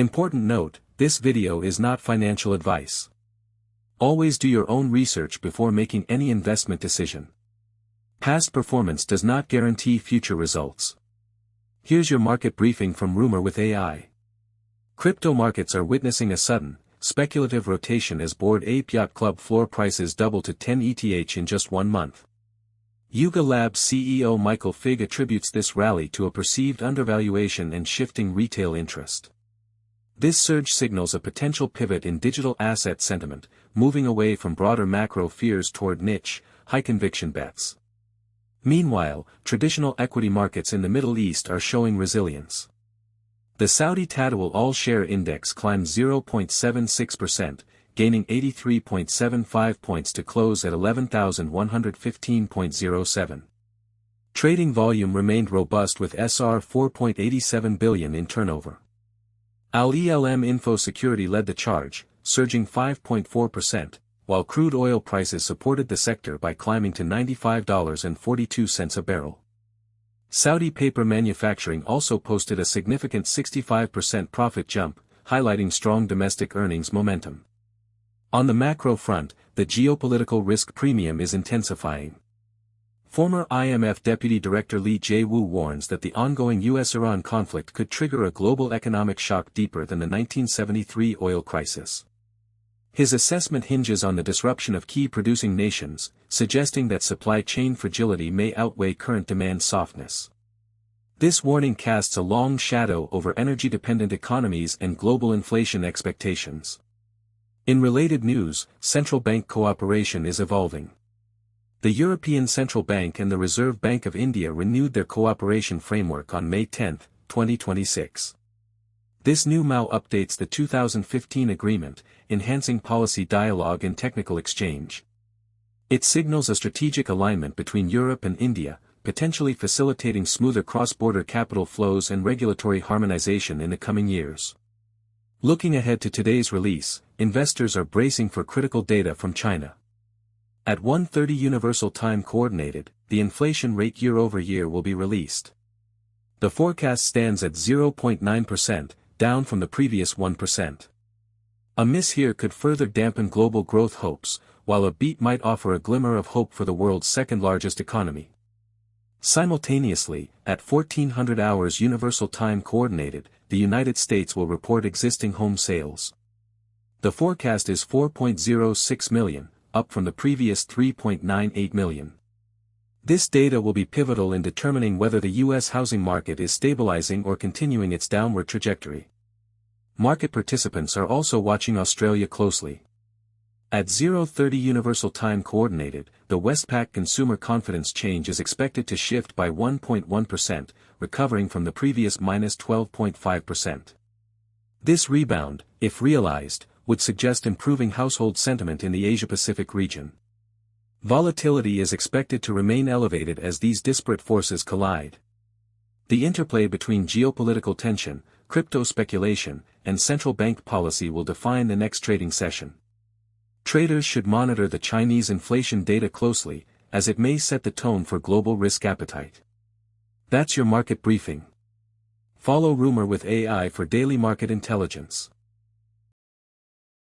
Important note, this video is not financial advice. Always do your own research before making any investment decision. Past performance does not guarantee future results. Here's your market briefing from Rumour with AI. Crypto markets are witnessing a sudden, speculative rotation as Bored Ape Yacht Club floor prices double to 10 ETH in just 1 month. Yuga Labs CEO Michael Fig attributes this rally to a perceived undervaluation and shifting retail interest. This surge signals a potential pivot in digital asset sentiment, moving away from broader macro fears toward niche, high-conviction bets. Meanwhile, traditional equity markets in the Middle East are showing resilience. The Saudi Tadawul All-Share Index climbed 0.76%, gaining 83.75 points to close at 11,115.07. Trading volume remained robust with SR 4.87 billion in turnover. Al-Elm Info Security led the charge, surging 5.4%, while crude oil prices supported the sector by climbing to $95.42 a barrel. Saudi paper manufacturing also posted a significant 65% profit jump, highlighting strong domestic earnings momentum. On the macro front, the geopolitical risk premium is intensifying. Former IMF Deputy Director Lee Jae-woo warns that the ongoing US-Iran conflict could trigger a global economic shock deeper than the 1973 oil crisis. His assessment hinges on the disruption of key producing nations, suggesting that supply chain fragility may outweigh current demand softness. This warning casts a long shadow over energy-dependent economies and global inflation expectations. In related news, central bank cooperation is evolving. The European Central Bank and the Reserve Bank of India renewed their cooperation framework on May 10, 2026. This new MoU updates the 2015 agreement, enhancing policy dialogue and technical exchange. It signals a strategic alignment between Europe and India, potentially facilitating smoother cross-border capital flows and regulatory harmonization in the coming years. Looking ahead to today's release, investors are bracing for critical data from China. At 1:30 Universal Time Coordinated, the inflation rate year-over-year will be released. The forecast stands at 0.9%, down from the previous 1%. A miss here could further dampen global growth hopes, while a beat might offer a glimmer of hope for the world's second-largest economy. Simultaneously, at 1400 hours Universal Time Coordinated, the United States will report existing home sales. The forecast is 4.06 million, up from the previous 3.98 million. This data will be pivotal in determining whether the U.S. housing market is stabilizing or continuing its downward trajectory. Market participants are also watching Australia closely. At 0:30 Universal Time Coordinated, the Westpac Consumer Confidence Change is expected to shift by 1.1%, recovering from the previous -12.5%. This rebound, if realized, would suggest improving household sentiment in the Asia-Pacific region. Volatility is expected to remain elevated as these disparate forces collide. The interplay between geopolitical tension, crypto speculation, and central bank policy will define the next trading session. Traders should monitor the Chinese inflation data closely, as it may set the tone for global risk appetite. That's your market briefing. Follow Rumour with AI for daily market intelligence.